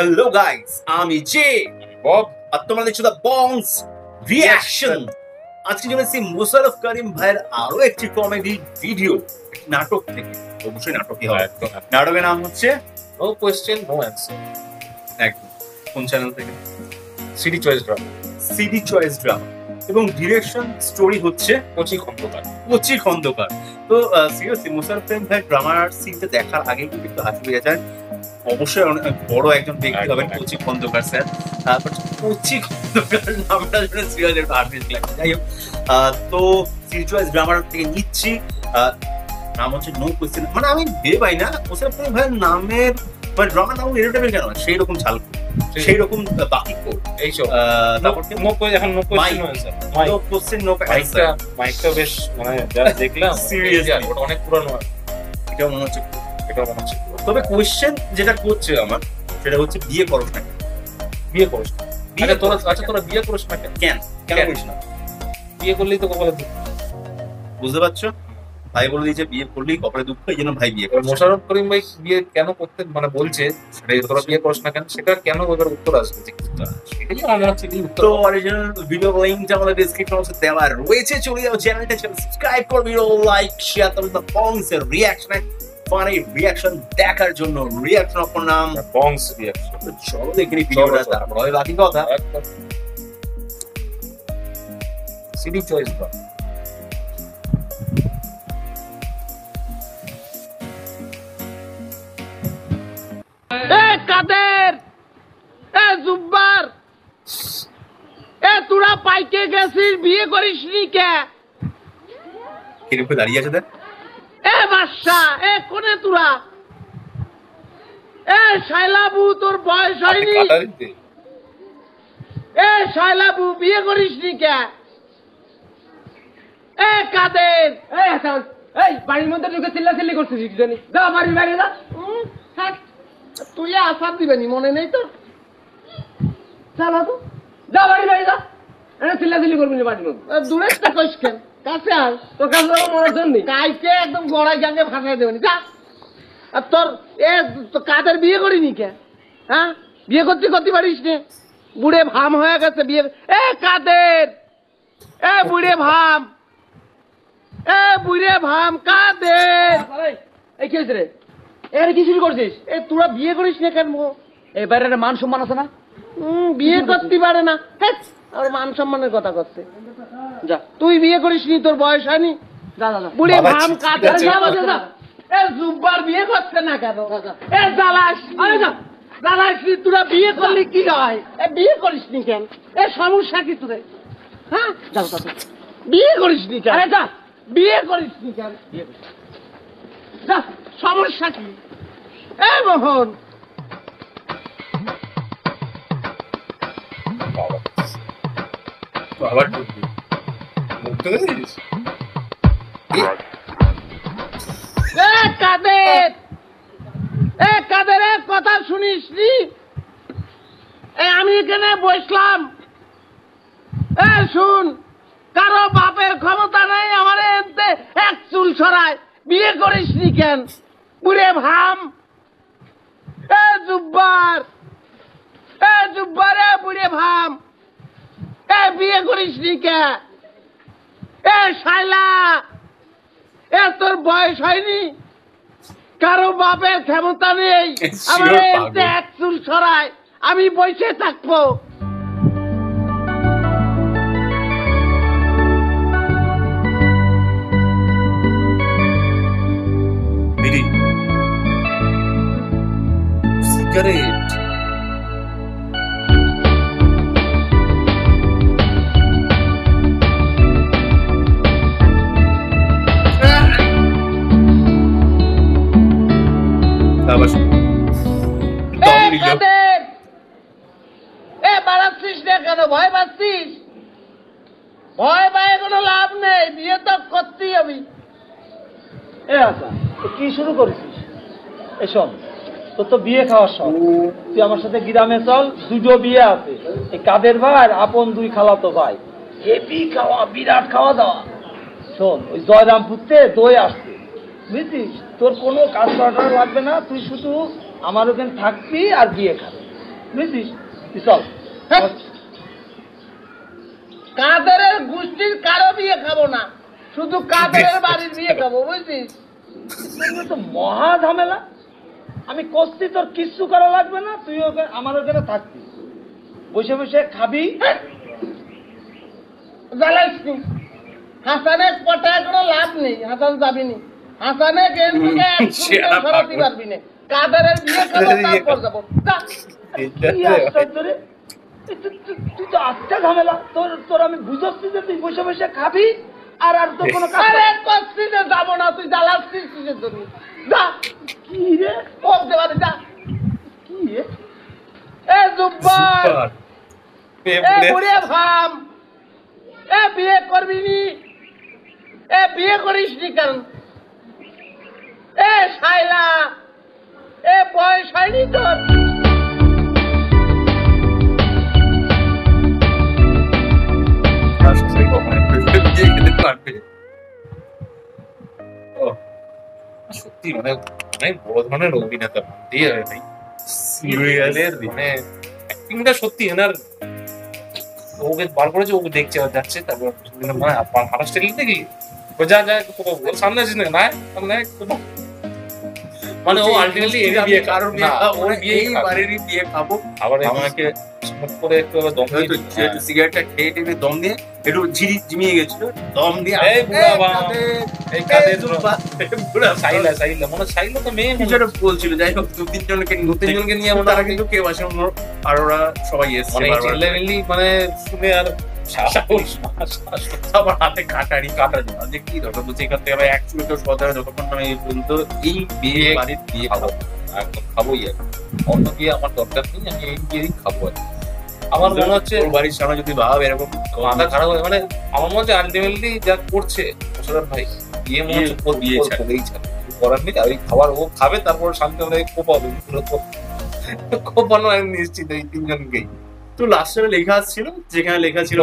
Hello guys, আমি J Bob আর তোমরা দেখছো দ্য বংস রিঅ্যাকশন। আজকে চলে এসেছি মোশাররফ করিম ভাইয়ের আরো একটি কমেডি ভিডিও, নাটক থেকে। অবশ্যই নাটকই হয়। নাটকের নাম হচ্ছে নো কোয়েশ্চেন নো অ্যান্সার। একদম। কোন চ্যানেল থেকে? CD choice drama. CD choice drama এবং ডিরেকশন স্টোরি হচ্ছে কোচি খন্দকার। কোচি খন্দকার। তো সিরিয়াসলি মোশাররফ করিম ভাই ড্রামার সিনটা দেখার আগেই কিন্তু একটু হাসি পেয়ে যায়। অবশ্যই অনেক বড় একজন ব্যক্তি হবেন কোচি খন্দকার স্যার। তারপর কোচি খন্দকার নামটা শুনে সিরিয়াসলি একটু হাসি লাগছে। যাই হোক, তো সিডি চয়েস ড্রামার থেকে নিচ্ছি, নাম হচ্ছে নো কোয়েশ্চেন। মানে আমি ভেবে পাই না মোশাররফ করিম ভাইয়ের নামের মানে ড্রামার নাম এরকম কেন, সেই রকম চাল, সেই রকম বাকি কোড এইসব। তারপর নো কোয়েশ্চেন, এখন no question no answer. No question no answer. মাইকটা বেশ মানে যা দেখলাম সিরিয়াসলি ওটা অনেক পুরানো। এটা মনে হচ্ছে, এটা মনে হচ্ছে। তবে কোয়েশ্চেন যেটা করছে আমার সেটা হচ্ছে বিয়ে করো না। বিয়ে করিস না? তোরা বিয়ে করিস না কেন? কেন করিস না? বিয়ে করলেই তো কপালে দুঃখ। বুঝতে পারছো? ভাই বলে দিয়েছে বিয়ে করলেই কপালে দুঃখ, এই জন্য ভাই বিয়ে করে। মোশাররফ করিম ভাই বিয়ে কেন করতে মানে বলছে তোরা বিয়ে করিস না কেন, সেটা কেন এবার উত্তর আসবে? সেটাই আমার মনে হচ্ছে উত্তর। তো অরিজিনাল ভিডিও লিংকটা আমাদের ডেসক্রিপশন বক্সে দেওয়া রয়েছে, চলে যাও চ্যানেলটা, সাবস্ক্রাইব করো, ভিডিও লাইক শেয়ার করো। দ্য বংস এর রিঅ্যাকশন, ফানি রিঅ্যাকশন দেখার জন্য রিঅ্যাকশন অপর নাম বংস রিঅ্যাকশন। চলো দেখে নি ভিডিওটা, তারপর হয় বাকি কথা। CD choice drama. কাদের এ জুব্বার এ তোরা পাইকে গেছিস, বিয়ে করিসনি কে? কিরকম দাঁড়িয়ে আছে দেখ। এ বাদশা এ কোনে তোরা? এ শাইলাবু তোর বয়স হয়নি? এ শাইলাবু বিয়ে করিসনি কে? এ কাদের এই বাড়ির মধ্যে ঢুকে চিল্লাচিল্লি করছিস জানি? যা বাড়ির বাইরে যা। তুই আসার দিবেনি মনে নেই তো? চালা তো, যা বাড়ির বাইরে যা। চিল্লাচিল্লি করবি না বাড়ির মধ্যে। দূরে একটা কইস কেন, কাছে আস। তোর কাছে মনে জন্য কাইকে একদম গড়াই গাঙ্গে ফাঁসাই দেবেনি যা। আর তোর এ কাদের বিয়ে করিনি কে? হ্যাঁ, বিয়ে করতে পারিস নে? বুড়ে ভাম হয়ে গেছে বিয়ে। এ কাদের এ বুড়ে ভাম, এ বুড়ে ভাম কাদের। এই কি হয়েছে রে? এর কি শুরু করছিস? এ তোরা বিয়ে করিস না কেন? এবারে মান সম্মান আছে না? বিয়ে করতে পারে না, আর মান সম্মানের কথা করছে। যা, তুই বিয়ে করিস নি, তোর বয়স হয়নি। বুড়ি ভাম কাদের। এ জুব্বার বিয়ে করছে না কেন? এ জ্বালাস, আরে যা জ্বালাস। তোরা বিয়ে করলি কি হয়? এ বিয়ে করিস নি কেন? এ সমস্যা কি তোরে? হ্যাঁ, যা বিয়ে করিস নি কেন? যা, বিয়ে করিস নি কেন? যা, সমস্যা কি? এ মোহন আবার মুক্ত গেছিস? এ কাদের এ কাদের এর কথা শুনিস নি? আমি এখানে বসলাম। এ শুন, কারো বাপের ক্ষমতা নাই আমার এতে এক চুল ছড়ায়। বিয়ে করিস নি কেন? বুড়ে ভাম। এ জুব্বার এ বুড়ে ভাম, এ বিয়ে করিস নি কে? এ শাইলা এ তোর বয়স হয়নি? কারো বাপের ক্ষমতা নেই আমার এতে এক চুল ছড়ায়। আমি বসে থাকবো? সিগারেট বাড়াচ্ছিস না কেন? ভয় পাচ্ছিস? ভয় পায় কোনো লাভ নেই, বিয়ে তো করতেই হবে। কি শুরু করেছিস? এসব তোর তো বিয়ে খাওয়ার শখ। তুই আমার সাথে গ্রামে চল, দুটো বিয়ে আছে। এই কাদের ভাই আপন দুই খালাতো ভাই, হেভি খাওয়া, বিরাট খাওয়া দাওয়া। শোন, ওই জয়রামপুরতে দই আসছে, বুঝছিস? তোর কোনো কাজ করাটা লাগবে না, তুই শুধু আমার ওখানে থাকবি আর বিয়ে খাবি। বুঝছিস? তুই চল। কাদেরের গোষ্ঠীর কারো বিয়ে খাবো না, শুধু কাদেরের বাড়ির বিয়ে খাবো, বুঝছিস? এটা তো মহা ঝামেলা। আমি করছি, তোর কিচ্ছু করা লাগবে না, তুই আমার ওখানে থাকবি, বসে বসে খাবি। জ্বালাইছি হাসানের পটায় কোনো লাভ নেই, হাসান যাবিনি, হাসানে গেল থেকে সরাতে পারবি না, কাদেরের বিয়ে খাবো তারপর যাবো। কি আশ্চর্য রে, তুই তো আচ্ছা ঝামেলা। তোর আমি বুঝাচ্ছি যে তুই বসে বসে খাবি আর আর তোর কোনো কাজ করছি যে যাবো না, তুই জ্বালাচ্ছিস কিসের জন্য? যা। কি রে, কোপ দেওয়ারে যা। কি রে? এ জুব্বার, এ বুড়ে ভাম, এ বিয়ে করবি নি, এ বিয়ে করিস নি কেন? এ শাইলা, এ বয়স হয়নি তোর? সত্যি মানে অনেক বড় ধরনের অভিনেতা দিয়ে ভাই, সিরিয়ালের মানে অ্যাক্টিংটা সত্যি এনার। ওকে বার করেছে, ওকে দেখছে যাচ্ছে, তারপর মানে হারাস টেলি দেখি যা যা সামনে আসিস না, না সামনে মানে ও আলটিমেটলি এই বিয়ে কারণ ওর বিয়ে বাড়িরই বিয়ে খাবো। আবার আমাকে করে একটু দম দিয়ে সিগারেটটা খেয়ে টেনে দম দিয়ে একটু ঝিমিয়ে গেছিল, দম দিয়ে এই সাইলা সাইলা মানে সাইলা তো মেয়ে নিজের বলছিল। যাই হোক দু তিনজনকে নিয়ে তারা কিন্তু কেউ আসে, আর ওরা সবাই এসছে মানে শুনে আর সবার হাতে কাটারি যে কি দরকার বলছে এখান থেকে এক চুলো সদায় যতক্ষণ আমি পর্যন্ত এই বিয়ে বাড়ির বিয়ে খাবো, একদম খাবোই। আর অন্য বিয়ে আমার দরকার নেই, আমি এই বিয়েই খাবো। আর আমার মনে হচ্ছে ওর বাড়ির সামনে যদি ভাব এরকম মাথা খারাপ হয়, মানে আমার মনে হচ্ছে আলটিমেটলি যা করছে মোশাররফ ভাই, বিয়ে মনে হচ্ছে বিয়ে ছাড়লেই ছাড়ে, করার নেই। আর ওই খাবার ও খাবে, তারপর শান্তি আমরা কোপাবে, কোপানো আমি নিশ্চিত এই তিনজনকেই। তো লাস্টে লেখা ছিল, যেখানে লেখা ছিল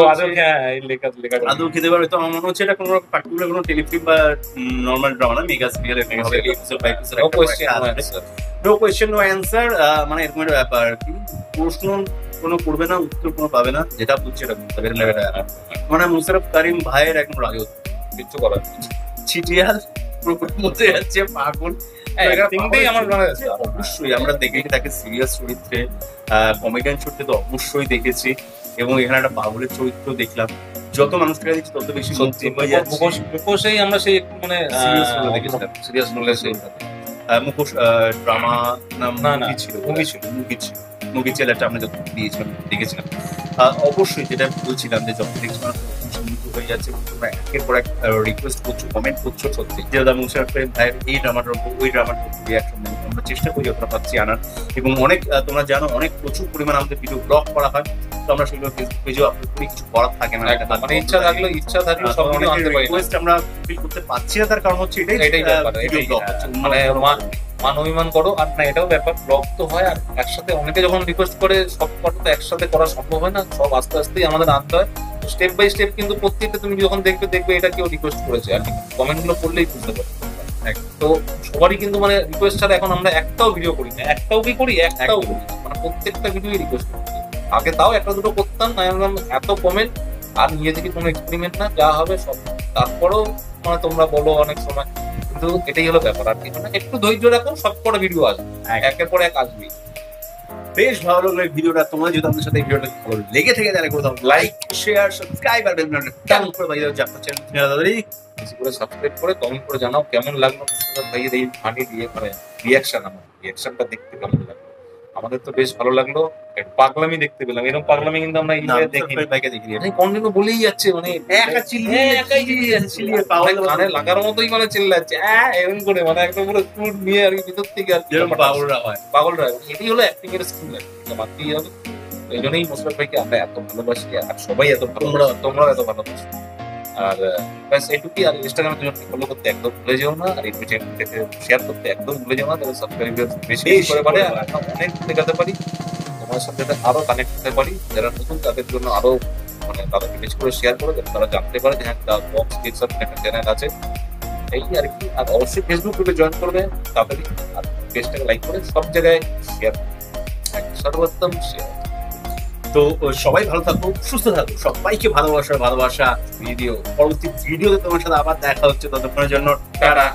আদৌ খেতে পারবে। তো আমার মনে হচ্ছে এটা কোনো পার্টিকুলার কোনো টেলিফিল্ম বা নর্মাল ড্রামা না, মেগা সিরিয়াল হবে, নো কোয়েশ্চেন নো অ্যান্সার, মানে এরকম একটা ব্যাপার আর কি। প্রশ্ন কোনো করবে না, উত্তর কোনো পাবে না, যেটা বুঝছে এটা বুঝতে পারে। মানে মুশাররফ করিম ভাইয়ের একদম রাগে কিচ্ছু করার ছিটিয়াল মধ্যে যাচ্ছে পাগল। অবশ্যই আমরা দেখেছি তাকে সিরিয়াস চরিত্রে, কমেডিয়ান চরিত্রে তো অবশ্যই দেখেছি, এবং এখানে একটা পাগলের চরিত্র দেখলাম। যত মানুষকে দেখছি তত বেশি মুখোশেই আমরা সেই মানে সিরিয়াস রোলে সেই মুখোশ ড্রামা নাম না ছিল, মুভি ছিল একটা, আমরা যখন দিয়েছিলাম দেখেছিলাম। অবশ্যই যেটা বলছিলাম যে যখন দেখছি হয়ে যাচ্ছে, তোমরা একের পর এক রিকোয়েস্ট করছো, কমেন্ট করছো, সত্যি যে মুশাররফ ভাইয়ের এই ড্রামাটার উপর ওই ড্রামাটার উপর রিঅ্যাকশন দেবো, আমরা চেষ্টা করি যতটা পাচ্ছি আনার। এবং অনেক তোমরা জানো অনেক প্রচুর পরিমাণ আমাদের ভিডিও ব্লগ করা হয়, তো আমরা সেগুলো ফেসবুক পেজেও আপলোড করি, কিছু করার থাকে না, মানে ইচ্ছা থাকলে সব রিকোয়েস্ট আমরা ফিল করতে পারছি না। তার কারণ হচ্ছে এটাই ভিডিও ব্লগ হচ্ছে, মানে মান অভিমান করো আর না, এটাও ব্যাপার। ব্লগ তো হয়, আর একসাথে অনেকে যখন রিকোয়েস্ট করে সব কথা তো একসাথে করা সম্ভব হয় না, সব আস্তে আস্তেই আমাদের আনতে হয়। স্টেপ বাই স্টেপ কিন্তু প্রত্যেকটা তুমি যখন দেখবে এটা কেউ রিকোয়েস্ট করেছে, আর কমেন্ট গুলো পড়লেই বুঝতে পারবে। তো সবারই কিন্তু মানে রিকোয়েস্ট ছাড়া এখন আমরা একটাও ভিডিও করি না, একটাও কি করি, একটাও করি না, মানে প্রত্যেকটা ভিডিও রিকোয়েস্ট করি। আগে তাও একটা দুটো করতাম না, এত কমেন্ট আর নিজে থেকে কোনো এক্সপেরিমেন্ট না, যা হবে সব। তারপরেও মানে তোমরা বলো অনেক সময়, কিন্তু এটাই হলো ব্যাপার। আর কি মানে একটু ধৈর্য রাখো, সব কটা ভিডিও আসবে, একের পর এক আসবেই। বেশ ভালো লাগলো এই ভিডিওটা। তোমরা যদি আমাদের সাথে এই ভিডিওটা ভালো লেগে থেকে তাহলে করে দাও লাইক, শেয়ার, সাবস্ক্রাইব আর বেল বাটনটা কেমন করে বাজিয়ে দাও, যাতে চ্যানেল বেশি করে সাবস্ক্রাইব করে কমেন্ট করে জানাও কেমন লাগলো মুশাররফ ভাইয়ের এই ফানি দিয়ে মানে রিঅ্যাকশন। আমার রিঅ্যাকশনটা দেখতে কেমন লাগলো, আমাদের তো বেশ ভালো লাগলো। পাগলামি দেখতে পেলাম, এরকম পাগলামি কিন্তু আমরা ইন্ডিয়ায় দেখিনি, কন্টিনিউ বলেই যাচ্ছে, মানে একা চিল্লিয়ে কানে লাগার মতোই মানে চিল্লাচ্ছে এরকম করে, মানে একদম পুরো চুট নিয়ে আর ভিতর থেকে পাগলরা হয়। এটাই হলো অ্যাক্টিং এর স্কিল, মানতেই হবে। এই জন্যই মুশাররফ ভাইকে আমরা এত ভালোবাসি, আর সবাই এত ভালো, তোমরাও এত ভালোবাসো। আর ব্যাস এটুকুই। আর ইনস্টাগ্রামে তুমি ফলো করতে একদম ভুলে যেও না, আর ইউটিউব চ্যানেলটাকে শেয়ার করতে একদম ভুলে যেও না, তাহলে সাবস্ক্রাইবার বেশি করে পারে অনেক দেখাতে পারি, তোমার সাথে আরো কানেক্ট হতে পারি। যারা নতুন তাদের জন্য আরো মানে তাদেরকে বেশি করে শেয়ার করে যাতে তারা জানতে পারে যে হ্যাঁ বক্স কিডস একটা চ্যানেল আছে, এই আর কি। আর অবশ্যই ফেসবুক গ্রুপে জয়েন করবে তাড়াতাড়ি, আর পেজটাকে লাইক করে সব জায়গায় শেয়ার। সর্বোত্তম তো সবাই ভালো থাকো, সুস্থ থাকো, সবাইকে ভালোবাসা ভিডিও। পরবর্তী ভিডিওতে তোমার সাথে আবার দেখা হচ্ছে, ততক্ষণের জন্য টাটা।